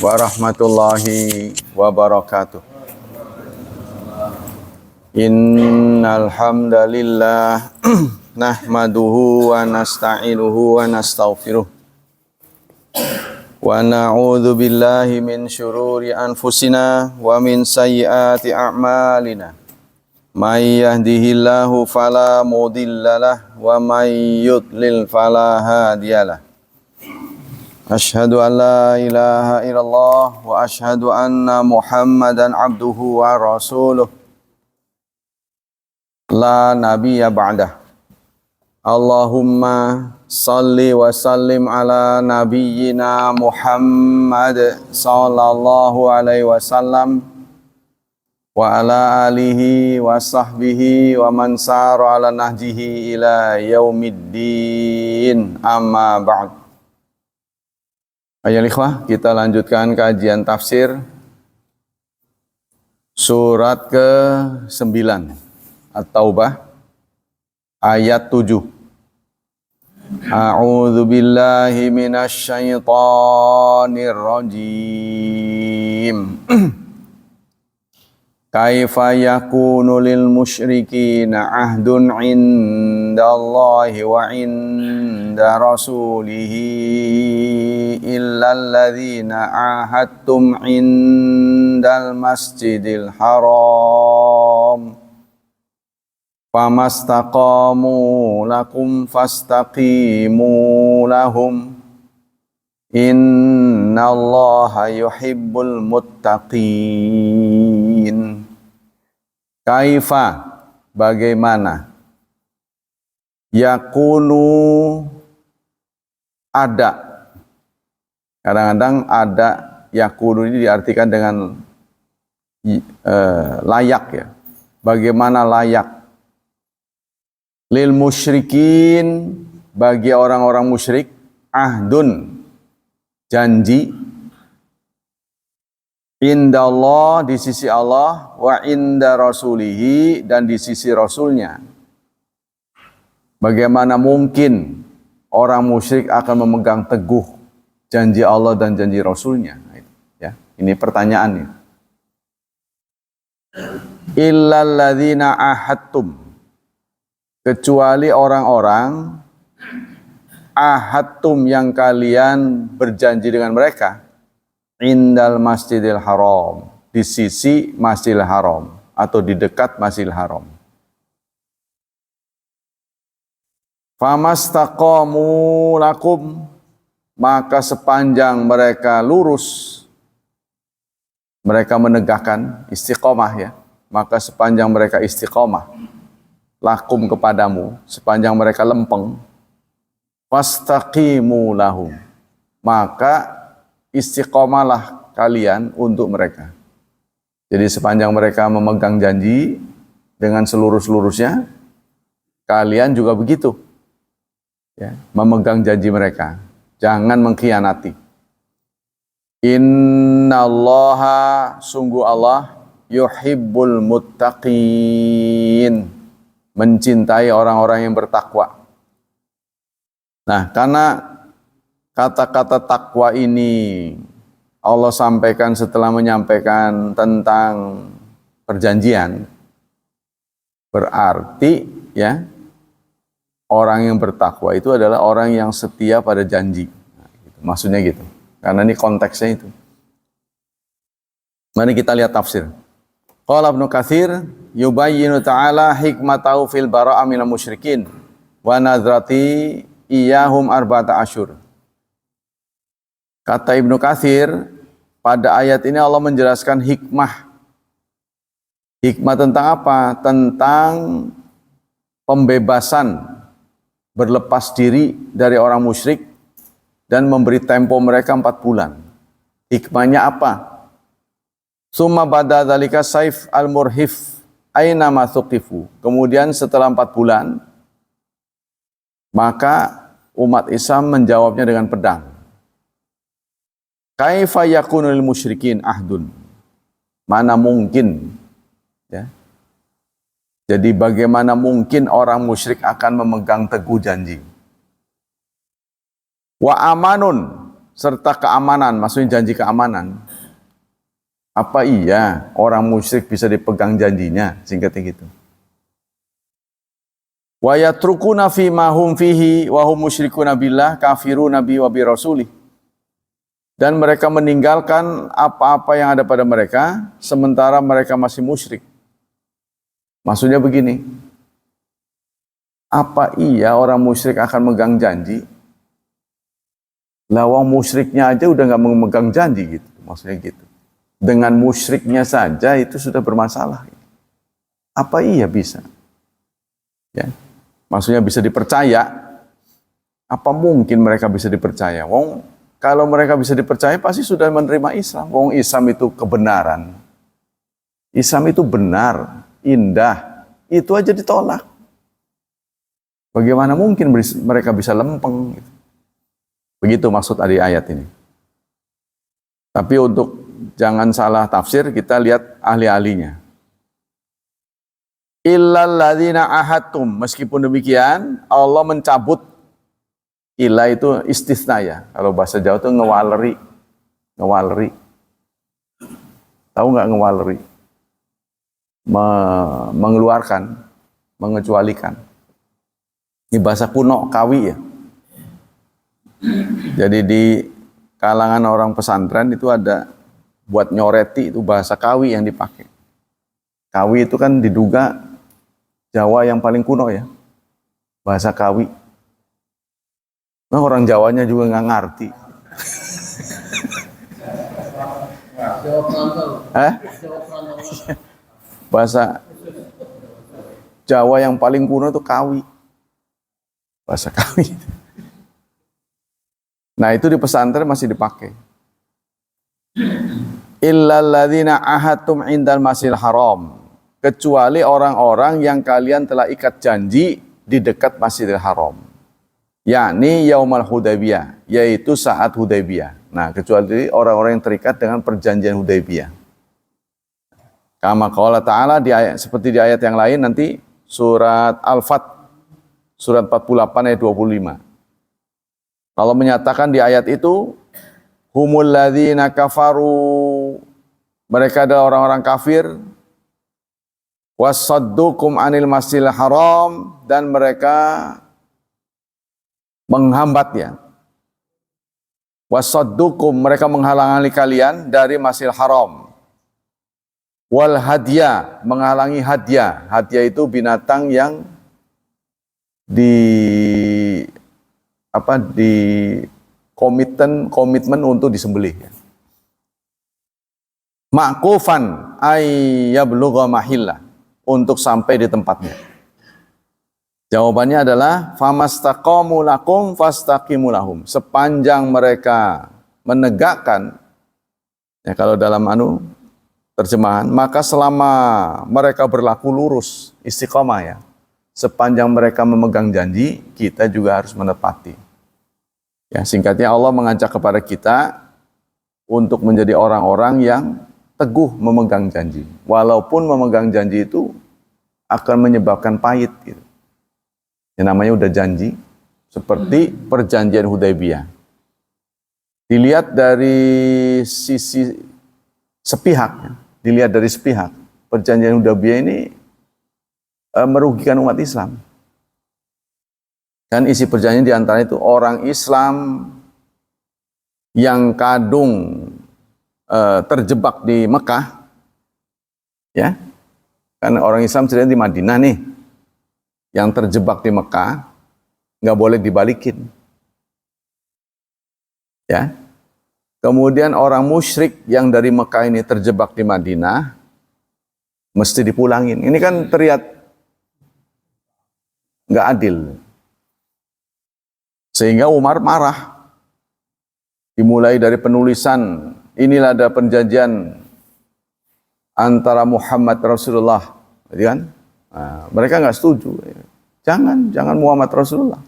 warahmatullahi wabarakatuh. Innal hamdalillah nahmaduhu wa nasta'inuhu wa nastaghfiruh wa na'udzu billahi min syururi anfusina wa min sayyiati a'malina. May yahdihillahu fala mudhillalah wa may yudlil fala hadiyalah. Asyhadu an la ilaha illallah wa asyhadu anna Muhammadan abduhu wa rasuluh. La nabiyya ba'dah. Allahumma salli wa sallim ala nabiyyina Muhammad sallallahu alaihi wasallam wa ala alihi wa sahbihi wa man sara ala nahjihi ila yaumiddin, amma ba'd. Ayo ikhwah, kita lanjutkan kajian tafsir surat ke-9 At-Taubah ayat 7. A'udzu billahi minasy syaithanir rajim. Kaifa yakunu lil musyrikina ahdun indallahi wa inda rasulihi illa alladhina ahadtum indal masjidil haram famastaqamu lakum fastaqimu lahum innallaha yuhibbul muttaqin. Kaifa, bagaimana, yakunu, ada. Kadang-kadang ada yakunu ini diartikan dengan layak ya. Bagaimana layak? Lil musyrikin, bagi orang-orang musyrik, ahdun, janji, indallah, di sisi Allah, wa inda rasulihi, dan di sisi rasulnya. Bagaimana mungkin orang musyrik akan memegang teguh janji Allah dan janji rasulnya? Ya, ini pertanyaannya. Illal ladzina ahadtum, kecuali orang-orang ahadtum yang kalian berjanji dengan mereka indal masjidil haram, di sisi masjidil haram atau di dekat masjidil haram. Famastaqamu lakum, maka sepanjang mereka lurus, mereka menegakkan istiqomah ya, maka sepanjang mereka istiqomah lakum kepadamu, sepanjang mereka lempeng, fastaqimu lahum, maka istiqomalah kalian untuk mereka. Jadi sepanjang mereka memegang janji dengan seluruh-seluruhnya, kalian juga begitu ya, memegang janji mereka, jangan mengkhianati. Innallaha, sungguh Allah, yuhibbul muttaqin, mencintai orang-orang yang bertakwa. Nah, karena kata-kata takwa ini Allah sampaikan setelah menyampaikan tentang perjanjian, berarti ya, orang yang bertakwa itu adalah orang yang setia pada janji. Nah, gitu. Maksudnya gitu. Karena ini konteksnya itu. Mari kita lihat tafsir. Qala Ibnu Katsir yubayyinu ta'ala hikmatahu fil bara'a minal musyrikin wa nadrati iyahum arba'ata asyur. Kata Ibnu Katsir, pada ayat ini Allah menjelaskan hikmah. Hikmah tentang apa? Tentang pembebasan, berlepas diri dari orang musyrik dan memberi tempo mereka 4 bulan. Hikmahnya apa? Summa bada dzalika saif al-murhif aina ma thuqifu. Kemudian setelah 4 bulan, maka umat Islam menjawabnya dengan pedang. Kaifa yakunu lil musyrikin ahdun. Mana mungkin ya. Jadi bagaimana mungkin orang musyrik akan memegang teguh janji? Wa amanun, serta keamanan, maksudnya janji keamanan. Apa iya orang musyrik bisa dipegang janjinya? Singkatnya gitu. Wa yatrukuna fi ma hum fihi wa hum musyrikuna billah kafiruna bi wa bi rasulih. Dan mereka meninggalkan apa-apa yang ada pada mereka sementara mereka masih musyrik. Maksudnya begini, apa iya orang musyrik akan megang janji? Lawang musyriknya aja udah nggak memegang janji gitu, maksudnya gitu. Dengan musyriknya saja itu sudah bermasalah. Apa iya bisa? Ya, maksudnya bisa dipercaya? Apa mungkin mereka bisa dipercaya? Wong, kalau mereka bisa dipercaya pasti sudah menerima Islam. Wong, Islam itu kebenaran. Islam itu benar, indah. Itu aja ditolak. Bagaimana mungkin mereka bisa lempeng? Begitu maksud dari ayat ini. Tapi untuk jangan salah tafsir, kita lihat ahli-ahlinya. Illal ladzina ahadtum. Meskipun demikian, Allah mencabut. Illa itu istisna ya. Kalau bahasa Jawa itu ngewaleri. Ngewaleri. Tahu nggak ngewaleri? Mengeluarkan, mengecualikan. Ini bahasa kuno, kawi ya. Jadi di kalangan orang pesantren itu ada buat nyoreti itu bahasa kawi yang dipakai. Kawi itu kan diduga Jawa yang paling kuno ya. Bahasa kawi. Nah, orang Jawanya juga nggak ngerti. Bahasa Jawa yang paling kuno itu kawi. Bahasa kawi. Nah, itu di pesantren masih dipakai. Illal ladzina ahadtum indal masjidil haram. Kecuali orang-orang yang kalian telah ikat janji di dekat Masjidil Haram. Yakni Yaumul Hudaybiyah, yaitu saat Hudaybiyah. Nah, kecuali orang-orang yang terikat dengan perjanjian Hudaybiyah. Kama qala ta'ala seperti di ayat yang lain nanti surat Al-Fat surat 48 ayat 25. Kalau menyatakan di ayat itu humul ladzina kafaru, mereka adalah orang-orang kafir, wasaddukum anil masjidil haram, dan mereka menghambat ya. Wasaddukum, mereka menghalangi kalian dari masjidil haram. Wal hadya, menghalangi hadya. Hadya itu binatang yang di komitmen untuk disembelih ya. Ma'kufan ayyablugha mahillah, untuk sampai di tempatnya. Jawabannya adalah famastaqamu lakum fastaqimu lahum. Sepanjang mereka menegakkan, ya kalau dalam terjemahan, maka selama mereka berlaku lurus, istiqomah ya. Sepanjang mereka memegang janji, kita juga harus menepati. Ya, singkatnya Allah mengajak kepada kita untuk menjadi orang-orang yang teguh memegang janji. Walaupun memegang janji itu akan menyebabkan pahit gitu. Yang namanya udah janji, seperti perjanjian Hudaybiyah. Dilihat dari sisi sepihak, dilihat dari sepihak, perjanjian Hudaybiyah ini merugikan umat Islam. Dan isi perjanjian diantara itu orang Islam yang kadung terjebak di Mekah, ya, kan orang Islam sedang di Madinah nih, yang terjebak di Mekah nggak boleh dibalikin, ya. Kemudian orang musyrik yang dari Mekah ini terjebak di Madinah mesti dipulangin. Ini kan terlihat nggak adil, sehingga Umar marah. Dimulai dari penulisan, inilah ada perjanjian antara Muhammad Rasulullah, kan? Nah, mereka nggak setuju. Jangan Muhammad Rasulullah.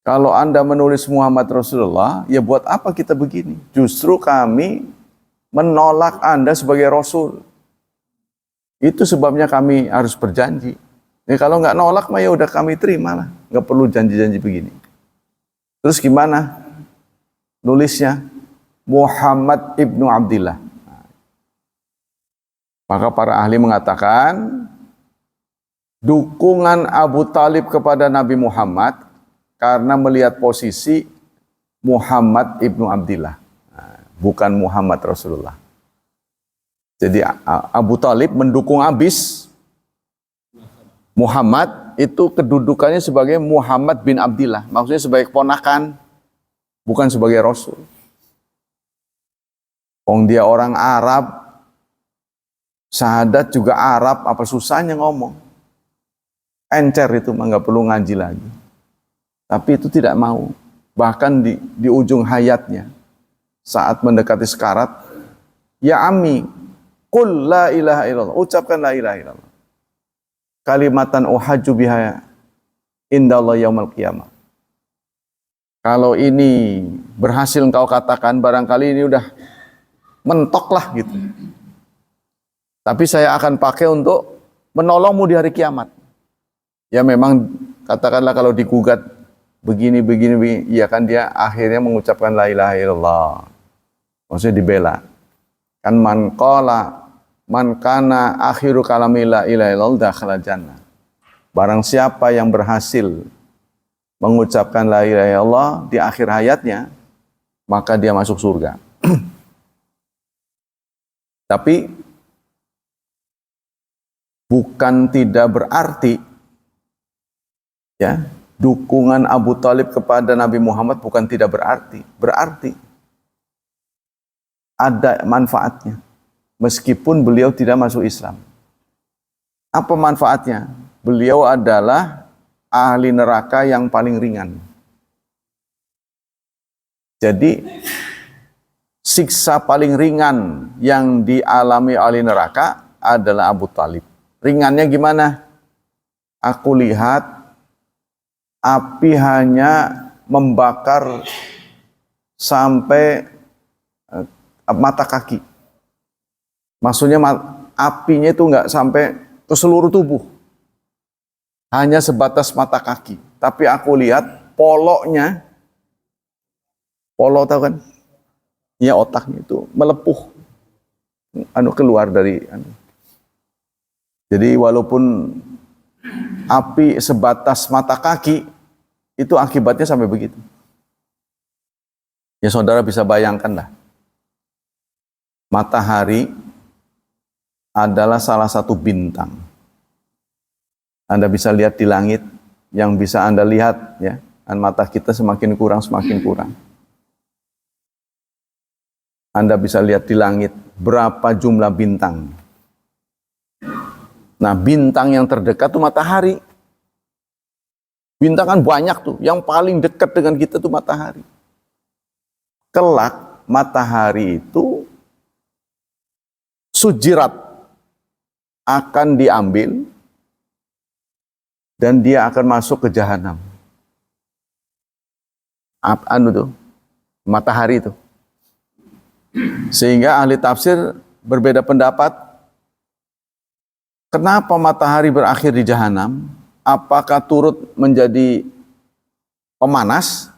Kalau Anda menulis Muhammad Rasulullah, ya buat apa kita begini? Justru kami menolak Anda sebagai Rasul. Itu sebabnya kami harus berjanji. Ya, kalau nggak nolak mah ya udah kami terima lah, nggak perlu janji-janji begini. Terus gimana? nulisnya Muhammad ibnu Abdillah. Maka para ahli mengatakan dukungan Abu Talib kepada Nabi Muhammad karena melihat posisi Muhammad ibnu Abdillah, bukan Muhammad Rasulullah. Jadi Abu Talib mendukung habis Muhammad, itu kedudukannya sebagai Muhammad bin Abdillah, maksudnya sebagai ponakan, bukan sebagai Rasul. Dia orang Arab, syahadat juga Arab, apa susahnya ngomong? Encer itu mah, nggak perlu ngaji lagi. Tapi itu tidak mau. Bahkan di ujung hayatnya, saat mendekati sekarat, ya Ami, qul la ilaha illallah, ucapkan la ilaha illallah. Kalimatan uhajju biha indallah yaumil qiyamah. Kalau ini berhasil engkau katakan, barangkali ini udah mentok lah gitu. Tapi saya akan pakai untuk menolongmu di hari kiamat. Ya memang katakanlah kalau digugat begini, ya kan dia akhirnya mengucapkan la ilaha illallah. Maksudnya dibela. Kan man kana akhiru kalami la ilaha illallah dakhala jannah. Barang siapa yang berhasil mengucapkan la ilaha illallah di akhir hayatnya, maka dia masuk surga. Tapi bukan tidak berarti ya, dukungan Abu Talib kepada Nabi Muhammad bukan tidak berarti. Berarti ada manfaatnya. Meskipun beliau tidak masuk Islam. Apa manfaatnya? Beliau adalah ahli neraka yang paling ringan. Jadi siksa paling ringan yang dialami ahli neraka adalah Abu Talib. Ringannya gimana? Aku lihat api hanya membakar sampai mata kaki. Maksudnya apinya itu nggak sampai ke seluruh tubuh. Hanya sebatas mata kaki. Tapi aku lihat poloknya, polok tahu kan? Ya otaknya itu melepuh. Keluar dari. Jadi walaupun api sebatas mata kaki, itu akibatnya sampai begitu. Ya saudara bisa bayangkan lah. Matahari adalah salah satu bintang. Anda bisa lihat di langit, yang bisa Anda lihat ya, dan mata kita semakin kurang. Anda bisa lihat di langit berapa jumlah bintang. Nah, bintang yang terdekat itu matahari. Bintang kan banyak tuh, yang paling dekat dengan kita tuh matahari. Kelak matahari itu sujirat, akan diambil dan dia akan masuk ke jahanam. Matahari itu. Sehingga ahli tafsir berbeda pendapat. Kenapa matahari berakhir di jahanam? Apakah turut menjadi pemanas?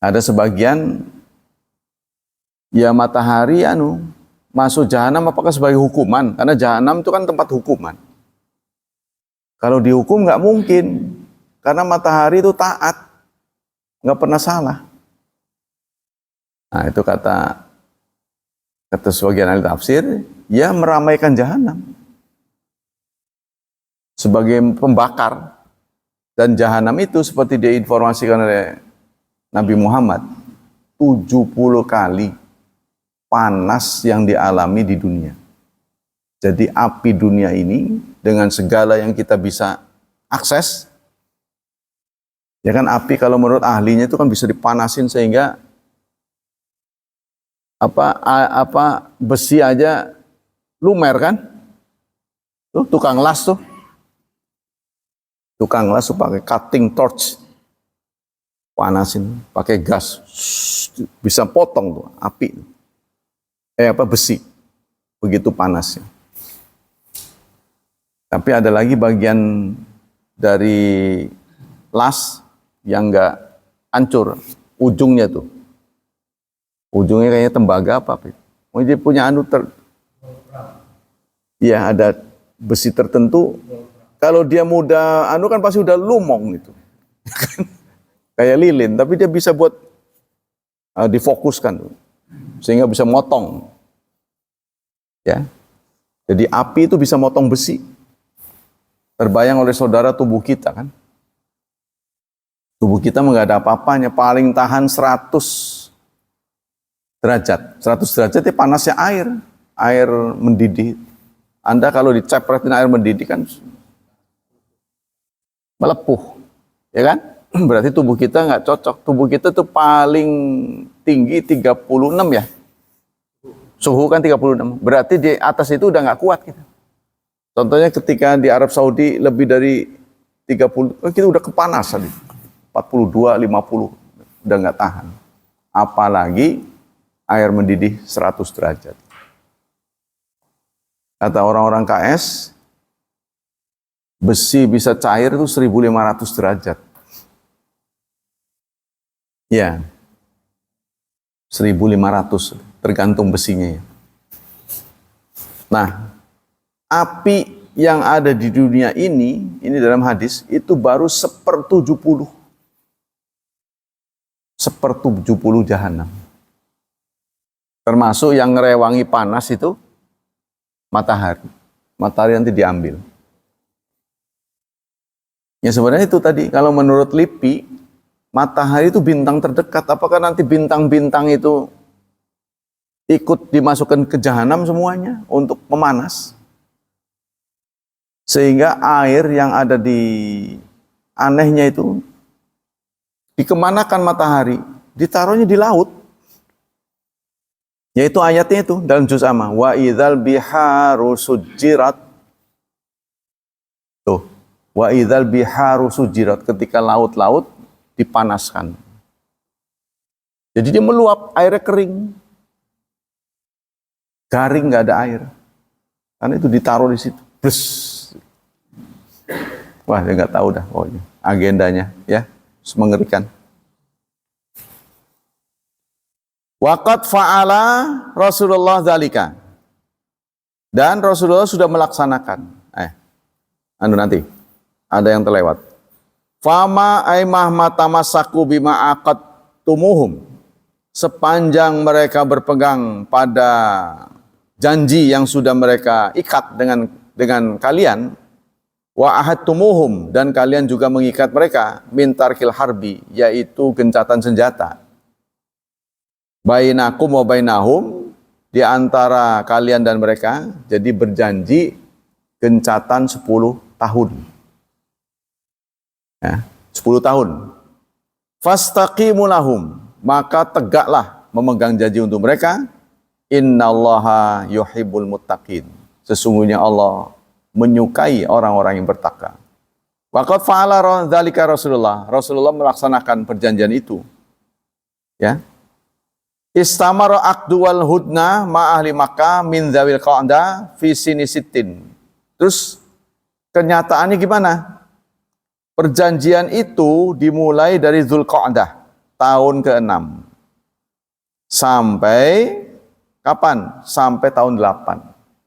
Ada sebagian ya matahari masuk jahanam apakah sebagai hukuman? Karena jahanam itu kan tempat hukuman. Kalau dihukum nggak mungkin, karena matahari itu taat, nggak pernah salah. Nah itu kata sebagian ahli tafsir, ya meramaikan jahanam sebagai pembakar. Dan jahanam itu seperti diinformasikan oleh Nabi Muhammad, 70 kali panas yang dialami di dunia. Jadi api dunia ini dengan segala yang kita bisa akses, ya kan api kalau menurut ahlinya itu kan bisa dipanasin sehingga besi aja lumer kan? Tuh tukang las tuh. Tukang las tuh pakai cutting torch. Panasin pakai gas. Bisa potong tuh api. Besi. Begitu panasnya. Tapi ada lagi bagian dari las yang enggak hancur. ujungnya tuh. Ujungnya kayaknya tembaga apa? Oh, dia punya ya ada besi tertentu. Kalau dia muda, kan pasti udah lumong gitu. Kayak lilin, tapi dia bisa buat difokuskan sehingga bisa motong. Ya. Jadi api itu bisa motong besi. Terbayang oleh saudara tubuh kita kan? Tubuh kita nggak ada apa-apanya, paling tahan 100 derajat. 100 derajat itu panasnya air mendidih. Anda kalau dicepretin air mendidih kan melepuh, ya kan? Berarti tubuh kita nggak cocok. Tubuh kita tuh paling tinggi 36 ya. Suhu kan 36. Berarti di atas itu udah nggak kuat kita. Contohnya ketika di Arab Saudi lebih dari 30, kita udah kepanasan. 42, 50, udah nggak tahan. Apalagi air mendidih 100 derajat. Kata orang-orang KS, besi bisa cair itu 1500 derajat. Ya, 1500, tergantung besinya ya. Nah, api yang ada di dunia ini dalam hadis, itu baru 1/70. 1/70 jahanam. Termasuk yang ngerewangi panas itu matahari. Matahari nanti diambil. Ya sebenarnya itu tadi, kalau menurut LIPI, matahari itu bintang terdekat. Apakah nanti bintang-bintang itu ikut dimasukkan ke jahanam semuanya untuk memanas? Sehingga air yang ada di anehnya itu dikemanakan matahari? Ditaruhnya di laut. Yaitu ayatnya itu dalam juz amma. Wa idzal biharu sujirat. Tuh. Wa idzal biharu sujirat, ketika laut-laut dipanaskan. Jadi dia meluap, airnya kering. Garing, nggak ada air. Karena itu ditaruh di situ. Blus. Wah, dia nggak tahu dah pokoknya agendanya ya, mengerikan. Waqad fa'ala Rasulullah dzalika. Dan Rasulullah sudah melaksanakan. Nanti ada yang terlewat. Fama aimah matamasaku bima aqadtumuhum. Sepanjang mereka berpegang pada janji yang sudah mereka ikat dengan kalian, wa ahadtumuhum, dan kalian juga mengikat mereka min tarkil harbi, yaitu gencatan senjata. Bainakum wa bainahum, di antara kalian dan mereka, jadi berjanji gencatan 10 tahun. Ya, 10 tahun. Fastaqimu lahum, maka tegaklah memegang janji untuk mereka. Innallaha yuhibbul muttaqin. Sesungguhnya Allah menyukai orang-orang yang bertakwa. Waqad fa'ala dzalika Rasulullah. Rasulullah melaksanakan perjanjian itu. Ya. Istamara aqdu wal hudna ma ahli Makkah min dzawil qa'dah fi sini sittin. Terus kenyataannya gimana? Perjanjian itu dimulai dari Dzulqa'dah, tahun ke-6. Sampai kapan? Sampai tahun 8.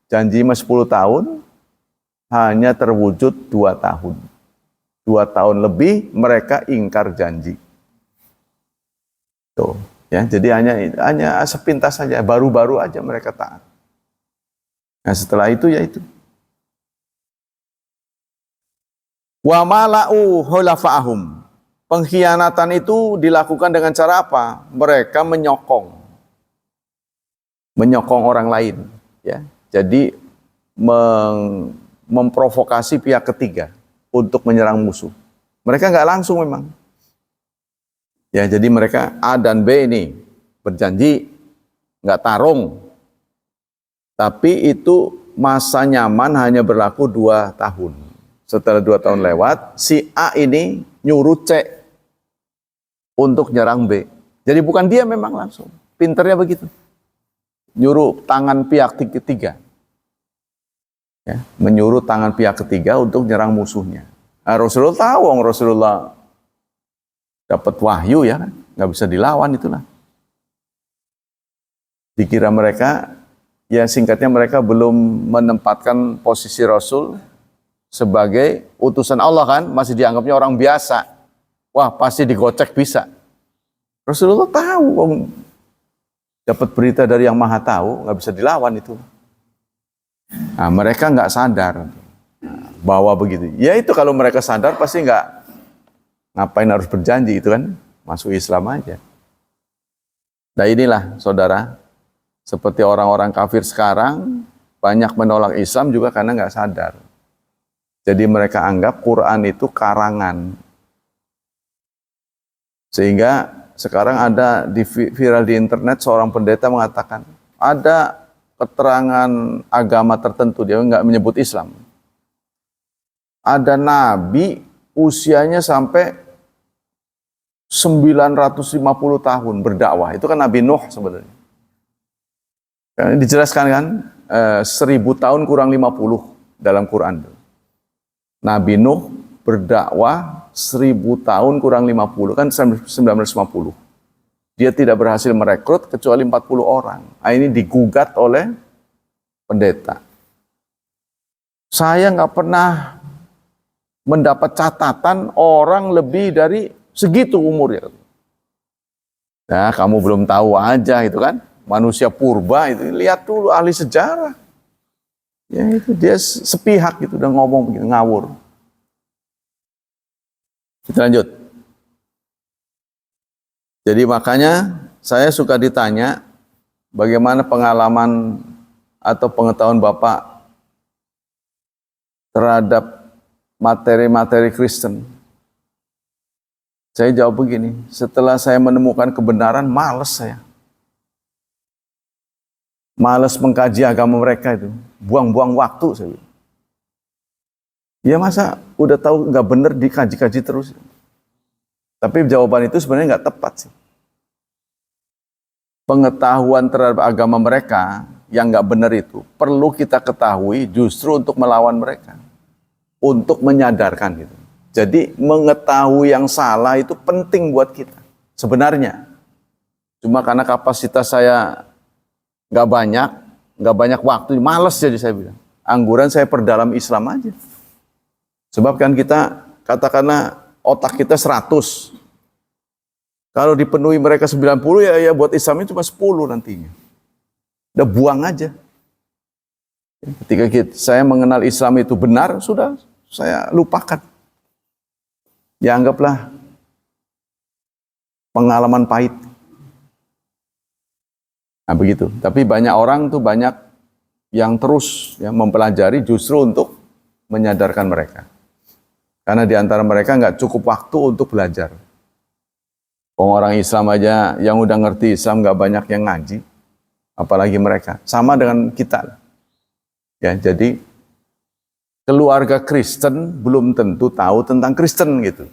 Janji 10 tahun, hanya terwujud 2 tahun. 2 tahun lebih mereka ingkar janji. Tuh, ya, jadi hanya sepintas saja, baru-baru aja mereka taat. Nah, setelah itu ya itu. Wa mala'u hulafa'ahum. Pengkhianatan itu dilakukan dengan cara apa? Mereka menyokong orang lain, ya. Jadi memprovokasi pihak ketiga untuk menyerang musuh. Mereka nggak langsung memang. Ya, jadi mereka A dan B ini berjanji nggak tarung. Tapi itu masa nyaman hanya berlaku 2 tahun. Setelah 2 tahun lewat, si A ini nyuruh C untuk nyerang B. Jadi bukan dia memang langsung. Pinternya begitu. Nyuruh tangan pihak ketiga. Ya, menyuruh tangan pihak ketiga untuk nyerang musuhnya. Nah, Rasulullah tahu, Rasulullah dapat wahyu ya kan. nggak bisa dilawan itulah. Dikira mereka, ya singkatnya mereka belum menempatkan posisi Rasul sebagai utusan Allah kan, masih dianggapnya orang biasa. Wah pasti digocek bisa. Rasulullah tahu, dapat berita dari yang maha tahu, nggak bisa dilawan itu. Nah, mereka nggak sadar bahwa begitu. Ya itu kalau mereka sadar pasti nggak ngapain harus berjanji itu kan, masuk Islam aja. Nah inilah saudara, seperti orang-orang kafir sekarang banyak menolak Islam juga karena nggak sadar. Jadi mereka anggap Quran itu karangan. Sehingga sekarang ada viral di internet seorang pendeta mengatakan ada keterangan agama tertentu, dia nggak menyebut Islam. Ada nabi usianya sampai 950 tahun berdakwah. Itu kan Nabi Nuh sebenarnya. Dijelaskan kan 1000 tahun kurang 50 dalam Quran. Nabi Nuh berdakwah 1000 tahun kurang 50 kan 950. Dia tidak berhasil merekrut kecuali 40 orang. Nah, ini digugat oleh pendeta. Saya nggak pernah mendapat catatan orang lebih dari segitu umurnya. Nah, kamu belum tahu aja itu kan. Manusia purba itu, lihat dulu ahli sejarah. Ya itu dia sepihak gitu udah ngomong begitu ngawur. Kita lanjut. Jadi makanya saya suka ditanya bagaimana pengalaman atau pengetahuan Bapak terhadap materi-materi Kristen. Saya jawab begini, setelah saya menemukan kebenaran, malas saya. Malas mengkaji agama mereka itu, buang-buang waktu saya bilang. Ya masa udah tahu nggak benar dikaji-kaji terus. Tapi jawaban itu sebenarnya nggak tepat sih. Pengetahuan terhadap agama mereka yang nggak benar itu perlu kita ketahui justru untuk melawan mereka, untuk menyadarkan gitu. Jadi mengetahui yang salah itu penting buat kita sebenarnya. Cuma karena kapasitas saya nggak banyak waktu, malas jadi saya bilang. Angguran saya perdalam Islam aja. Sebab kan kita, katakanlah otak kita 100. Kalau dipenuhi mereka 90 ya buat Islamnya cuma 10 nantinya. Udah buang aja. Ketika saya mengenal Islam itu benar, sudah saya lupakan. Ya anggaplah pengalaman pahit. Nah begitu, tapi banyak orang tuh banyak yang terus ya, mempelajari justru untuk menyadarkan mereka. Karena di antara mereka nggak cukup waktu untuk belajar. Orang Islam aja yang udah ngerti Islam nggak banyak yang ngaji, apalagi mereka. Sama dengan kita. Ya, jadi keluarga Kristen belum tentu tahu tentang Kristen gitu.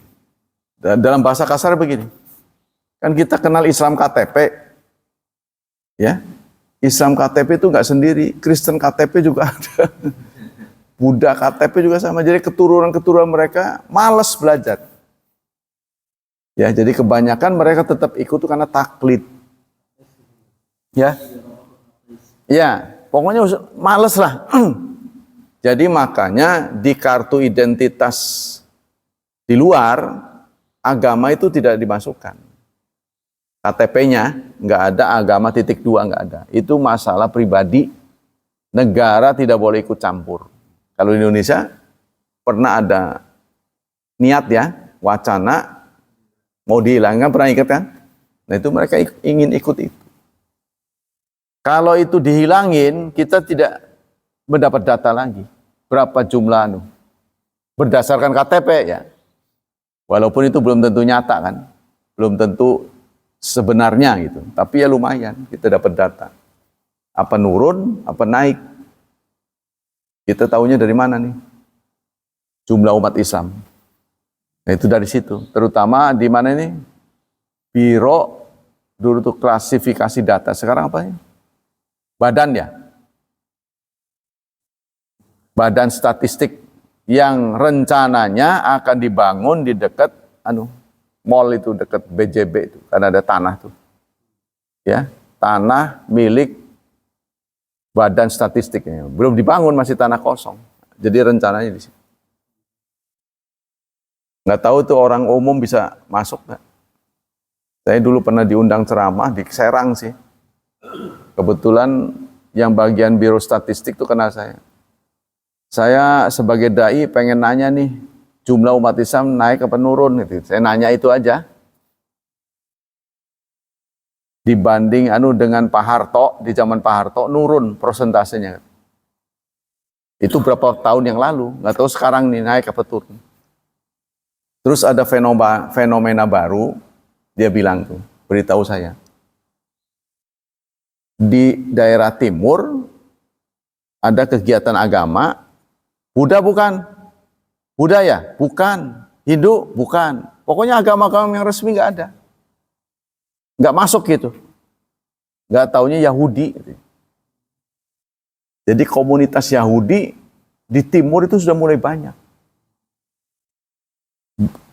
Dalam bahasa kasar begini, kan kita kenal Islam KTP. Ya, Islam KTP itu nggak sendiri, Kristen KTP juga ada, Buddha KTP juga sama. Jadi keturunan-keturunan mereka malas belajar. Ya, jadi kebanyakan mereka tetap ikut karena taklid. Ya, ya, pokoknya malas lah. Jadi makanya di kartu identitas di luar agama itu tidak dimasukkan. KTP-nya nggak ada, agama .2 nggak ada. Itu masalah pribadi, negara tidak boleh ikut campur. Kalau di Indonesia pernah ada niat ya, wacana mau dihilangkan, pernah ingat kan? Nah itu mereka ingin ikut itu. Kalau itu dihilangin, kita tidak mendapat data lagi. Berapa jumlah berdasarkan KTP ya. Walaupun itu belum tentu nyata kan, belum tentu sebenarnya gitu, tapi ya lumayan kita dapat data. Apa nurun, apa naik? Kita tahunya dari mana nih? Jumlah umat Islam. Nah itu dari situ. Terutama di mana ini? Biro dulu tuh klasifikasi data. Sekarang apa ya? Badan ya. Badan statistik yang rencananya akan dibangun di dekat mall itu dekat BJB itu, karena ada tanah tuh. Ya, tanah milik Badan Statistiknya. Belum dibangun, masih tanah kosong. Jadi rencananya di situ. Nggak tahu tuh orang umum bisa masuk nggak? Saya dulu pernah diundang ceramah di Serang sih. Kebetulan yang bagian Biro Statistik tuh kenal saya. Saya sebagai dai pengen nanya nih, jumlah umat Islam naik apa menurun gitu. Saya nanya itu aja. Dibanding dengan Pak Harto, di zaman Pak Harto nurun persentasenya. Itu berapa tahun yang lalu, nggak tahu sekarang nih naik apa turun. Terus ada fenomena baru, dia bilang tuh, beritahu saya. Di daerah timur ada kegiatan agama, Buddha bukan, budaya bukan, Hindu bukan. Pokoknya agama-agama yang resmi nggak ada. Nggak masuk gitu. Nggak taunya Yahudi. Jadi komunitas Yahudi di timur itu sudah mulai banyak.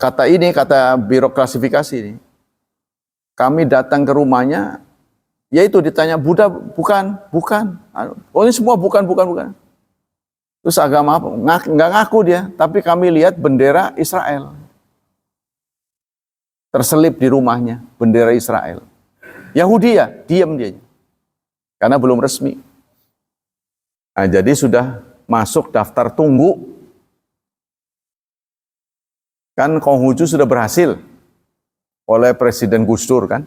Kata Biro Klasifikasi ini, kami datang ke rumahnya, yaitu ditanya Buddha bukan. Oh ini semua bukan. Terus agama apa? Nggak ngaku dia, tapi kami lihat bendera Israel. Terselip di rumahnya, bendera Israel. Yahudi ya, diam dia. Karena belum resmi. Nah, jadi sudah masuk daftar tunggu. Kan Konghucu sudah berhasil oleh Presiden Gus Dur kan.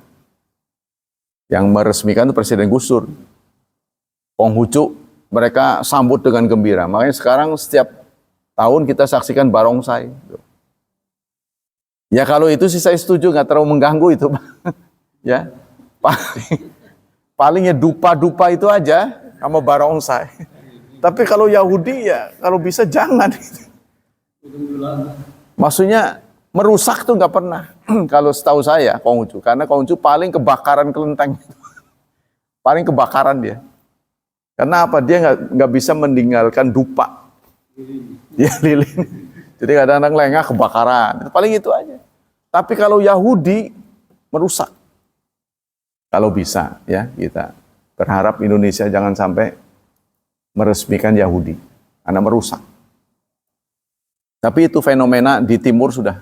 Yang meresmikan itu Presiden Gus Dur. Konghucu mereka sambut dengan gembira. Makanya sekarang setiap tahun kita saksikan barongsai. Ya kalau itu sih saya setuju, nggak terlalu mengganggu itu. Ya, palingnya dupa itu aja sama barongsai. Tapi kalau Yahudi ya kalau bisa jangan. Maksudnya merusak tuh nggak pernah. Kalau setahu saya Konghucu, karena Konghucu paling kebakaran kelenteng, paling kebakaran dia. Karena apa? Dia nggak bisa meninggalkan dupa. Dia lilin. Jadi kadang-kadang lengah kebakaran. Paling itu aja. Tapi kalau Yahudi merusak. Kalau bisa ya kita berharap Indonesia jangan sampai meresmikan Yahudi. Karena merusak. Tapi itu fenomena di timur sudah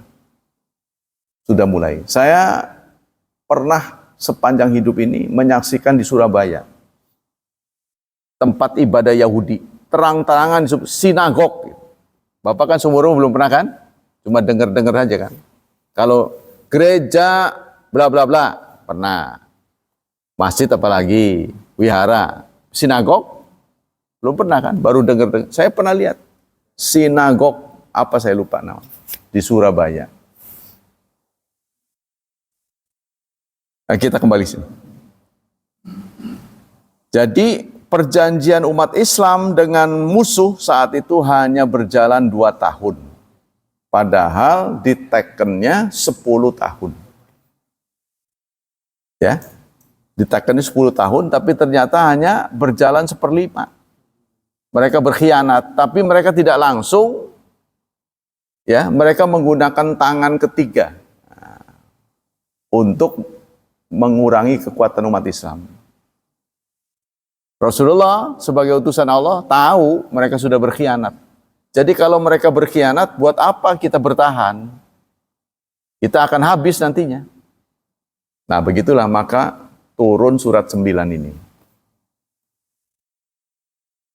mulai. Saya pernah sepanjang hidup ini menyaksikan di Surabaya tempat ibadah Yahudi. Terang-terangan sinagog. Bapak kan seumur belum pernah kan? Cuma dengar-dengar aja kan. Kalau gereja bla bla bla pernah. Masjid apalagi, wihara, sinagog belum pernah kan? Baru dengar. Saya pernah lihat sinagog apa saya lupa nama di Surabaya. Nah, kita kembali sini. Jadi perjanjian umat Islam dengan musuh saat itu hanya berjalan 2 tahun. Padahal ditekennya 10 tahun. Ya, ditekennya 10 tahun, tapi ternyata hanya berjalan 1/5. Mereka berkhianat, tapi mereka tidak langsung, ya, mereka menggunakan tangan ketiga untuk mengurangi kekuatan umat Islam. Rasulullah sebagai utusan Allah tahu mereka sudah berkhianat. Jadi kalau mereka berkhianat, buat apa kita bertahan? Kita akan habis nantinya. Nah begitulah maka turun surat 9 ini.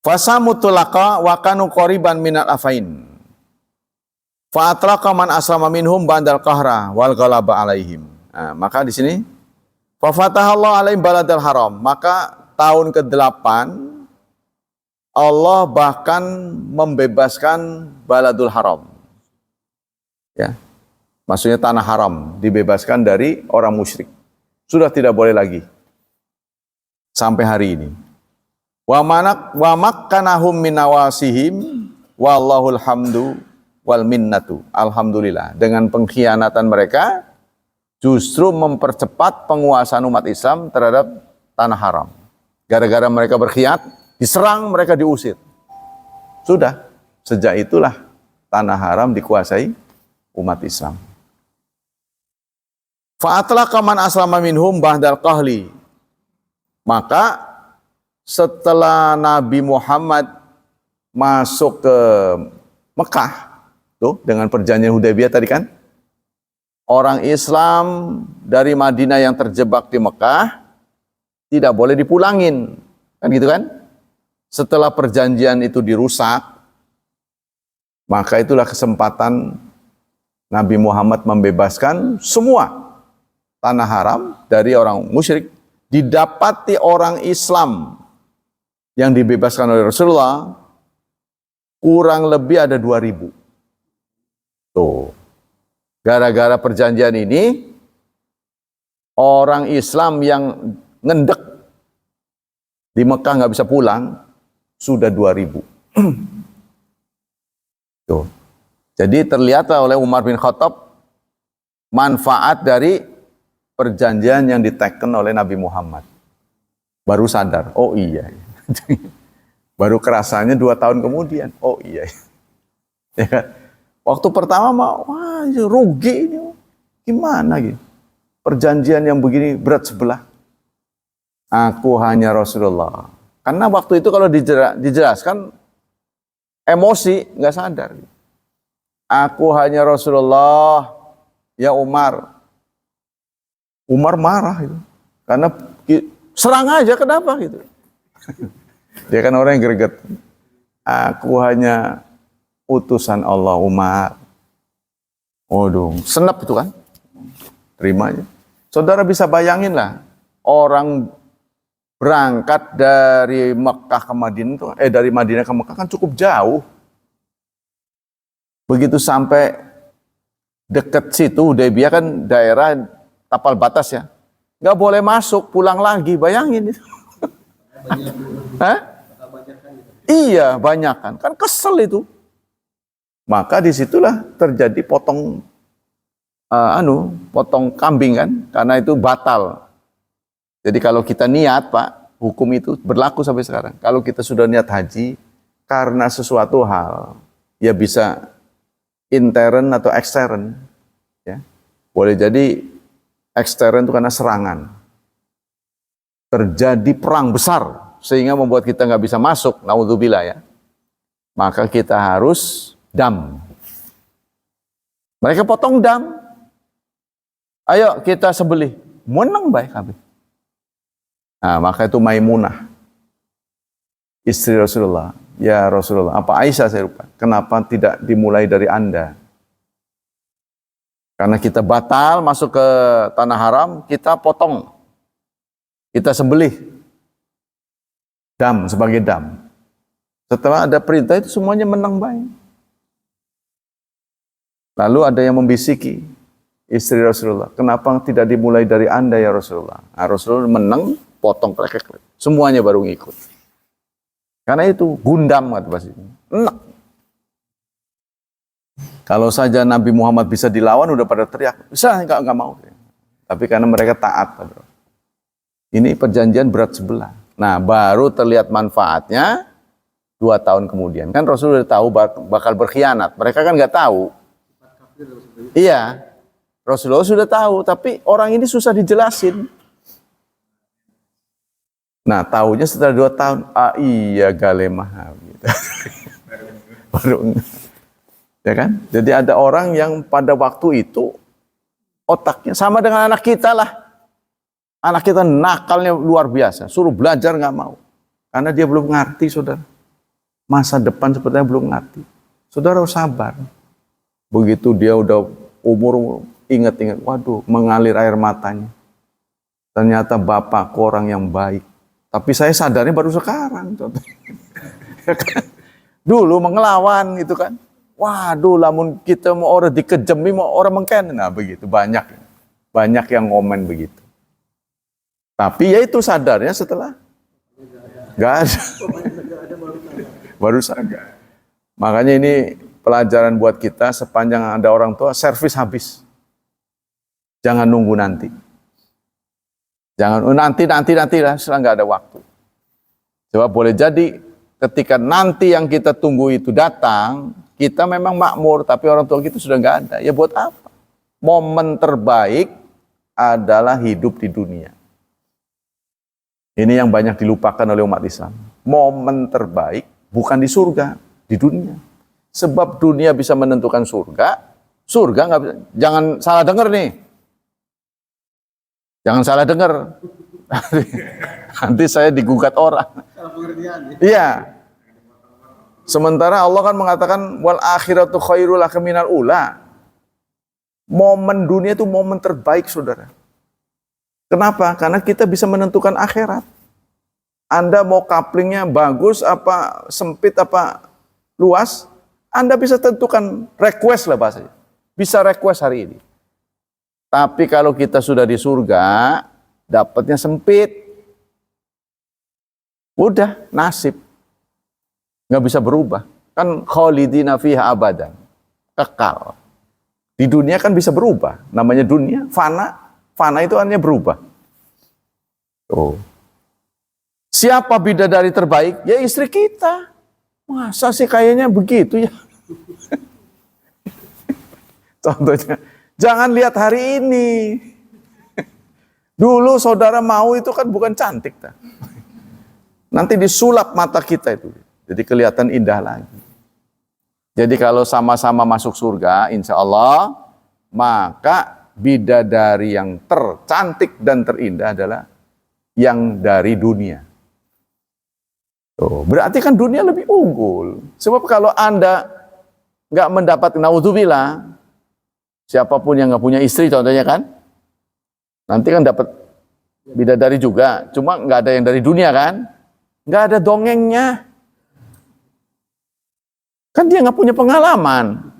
Fasamutulaqa wa kanu qoriban minal afain. Fa'atraqa man aslama minhum bandal qahra wal ghalaba alaihim. Nah, maka di sini fa fatahallahu alaihim baladal haram. Maka tahun ke-8 Allah bahkan membebaskan Baladul Haram. Ya. Maksudnya tanah haram dibebaskan dari orang musyrik. Sudah tidak boleh lagi. Sampai hari ini. Wa makkanahum min nawasihim wallahul hamdu wal minnatu. Alhamdulillah. Dengan pengkhianatan mereka justru mempercepat penguasaan umat Islam terhadap tanah haram. Gara-gara mereka berkhianat, diserang, mereka diusir. Sudah, sejak itulah tanah haram dikuasai umat Islam. Fa'atlaqa man aslama minhum ba'dal qahli. Maka setelah Nabi Muhammad masuk ke Mekah, tuh dengan perjanjian Hudaybiyah tadi kan, orang Islam dari Madinah yang terjebak di Mekah tidak boleh dipulangin, kan gitu kan? Setelah perjanjian itu dirusak, maka itulah kesempatan Nabi Muhammad membebaskan semua tanah haram dari orang musyrik. Didapati orang Islam yang dibebaskan oleh Rasulullah kurang lebih ada 2.000. Tuh. Gara-gara perjanjian ini, orang Islam yang ngendek di Mekah nggak bisa pulang, sudah 2.000. Tuh. Jadi terlihatlah oleh Umar bin Khattab manfaat dari perjanjian yang diteken oleh Nabi Muhammad. Baru sadar, oh iya. Baru kerasanya 2 tahun kemudian, oh iya. Ya kan? Waktu pertama mah, wah rugi ini, gimana gitu. Perjanjian yang begini berat sebelah. Aku hanya Rasulullah. Karena waktu itu kalau dijelaskan, emosi, nggak sadar. Aku hanya Rasulullah, ya Umar. Umar marah itu. Karena serang aja, kenapa gitu. Dia kan orang yang greget. Aku hanya utusan Allah, Umar. Waduh, senep itu kan. Terima aja. Saudara bisa bayangin lah, orang berangkat dari Mekah ke Madinah itu, dari Madinah ke Mekah kan cukup jauh. Begitu sampai deket situ, Hudaybiyah kan daerah tapal batas ya. Nggak boleh masuk, pulang lagi, bayangin itu. Hah? Iya, banyak kan. Kan kesel itu. Maka disitulah terjadi potong kambing kan, karena itu batal. Jadi kalau kita niat, Pak, hukum itu berlaku sampai sekarang. Kalau kita sudah niat haji karena sesuatu hal, ya bisa intern atau ekstern, ya. Boleh jadi ekstern itu karena serangan. Terjadi perang besar sehingga membuat kita nggak bisa masuk, naudzubillah ya. Maka kita harus dam. Mereka potong dam. Ayo kita sembelih. Menang baik kami. Nah, maka itu Maimunah, istri Rasulullah. Ya Rasulullah, apa Aisyah saya lupa. Kenapa tidak dimulai dari Anda? Karena kita batal masuk ke tanah haram, kita potong. Kita sembelih. Dam, sebagai dam. Setelah ada perintah itu semuanya menang baik. Lalu ada yang membisiki istri Rasulullah, kenapa tidak dimulai dari Anda ya Rasulullah? Nah, Rasulullah menang, potong klek-klek. Semuanya baru ngikut. Karena itu gundam kata bahasa ini. Enak. Kalau saja Nabi Muhammad bisa dilawan udah pada teriak, bisa enggak mau. Tapi karena mereka taat, bro. Ini perjanjian berat sebelah. Nah, baru terlihat manfaatnya 2 tahun kemudian. Kan Rasulullah sudah tahu bakal berkhianat. Mereka kan nggak tahu. Iya, Rasulullah sudah tahu, tapi orang ini susah dijelasin. Nah, tahunya setelah 2 tahun, iya galemah. Gitu. Baru, ya kan? Jadi ada orang yang pada waktu itu otaknya sama dengan anak kita lah. Anak kita nakalnya luar biasa, suruh belajar nggak mau. Karena dia belum ngerti, saudara. Masa depan sepertinya belum ngerti. Saudara harus sabar. Begitu dia udah umur, ingat-ingat, waduh, mengalir air matanya. Ternyata bapakku orang yang baik. Tapi saya sadarnya baru sekarang. Dulu mengelawan gitu kan. Waduh, lamun kita mau orang dikejemi, mau orang mengken. Nah begitu, banyak yang ngomen begitu. Tapi ya itu sadarnya setelah gak ada. Baru sadar. Makanya ini pelajaran buat kita, sepanjang ada orang tua, servis habis. Jangan nunggu nanti. Jangan nanti lah, setelah nggak ada waktu. Coba boleh jadi ketika nanti yang kita tunggu itu datang, kita memang makmur, tapi orang tua kita sudah nggak ada. Ya buat apa? Momen terbaik adalah hidup di dunia. Ini yang banyak dilupakan oleh umat Islam. Momen terbaik bukan di surga, di dunia. Sebab dunia bisa menentukan surga, surga nggak bisa. Jangan salah dengar nih. Jangan salah dengar. Nanti saya digugat orang. Iya. Sementara Allah kan mengatakan wal akhiratu khairul laka minal ula. Momen dunia itu momen terbaik, saudara. Kenapa? Karena kita bisa menentukan akhirat. Anda mau couplingnya bagus apa sempit apa luas, Anda bisa tentukan, request lah bahasanya. Bisa request hari ini. Tapi kalau kita sudah di surga, dapatnya sempit. Udah, nasib. Nggak bisa berubah. Kan khalidina fiha abadan. Kekal. Di dunia kan bisa berubah. Namanya dunia, fana. Fana itu hanya berubah. Oh. Siapa bidadari terbaik? Ya istri kita. Masa sih kayaknya begitu ya? Contohnya, jangan lihat hari ini. Dulu saudara mau itu kan bukan cantik. Nanti disulap mata kita itu. Jadi kelihatan indah lagi. Jadi kalau sama-sama masuk surga, insya Allah, maka bidadari yang tercantik dan terindah adalah yang dari dunia. Berarti kan dunia lebih unggul. Sebab kalau Anda nggak mendapat naudzubillah, siapapun yang nggak punya istri contohnya kan, nanti kan dapat bidadari juga, cuma nggak ada yang dari dunia kan, nggak ada dongengnya. Kan dia nggak punya pengalaman.